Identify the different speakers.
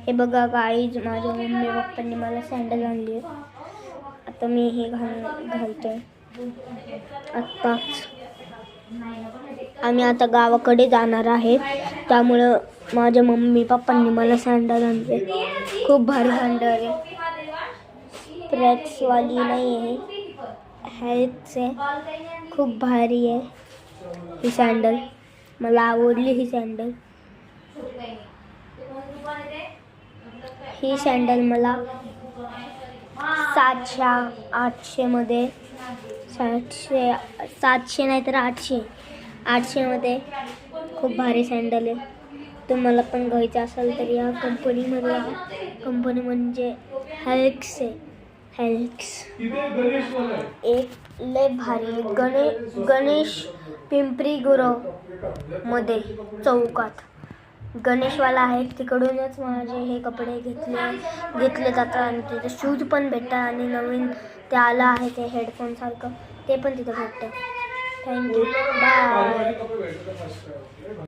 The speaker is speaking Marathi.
Speaker 1: हे बघा गाईज, माझ्या मम्मी पप्पांनी मला सँडल आणली. आता मी हे घालतोय. आत्ताच आम्ही आता गावाकडे जाणार आहे, त्यामुळं माझ्या मम्मी पप्पांनी मला सँडल आणले. खूप भारी सँडल आहे. स्प्रॅक्सवाली नाही आहे, हेल्थ आहे. खूप भारी आहे ही सँडल. मला आवडली ही सँडल. ही सँडल मला 700-800 मध्ये, 700 नाही तर 800 मध्ये खूप भारी सँडल आहे. तुम्हाला पण घ्यायचं असेल तर या कंपनीमध्ये. कंपनी म्हणजे हेल्क्स आहे. हेल्क्स एक लय भारी गणेश पिंपरी गुरव मध्ये चौकात गणेशवाला आहे. तिकडूनच माझे हे कपडे घेतले जातात आणि तिथे शूज पण भेटतात आणि नवीन ते आलं आहे ते हेडफोन सारखं, ते पण तिथे भेटतं. Thank you, bye.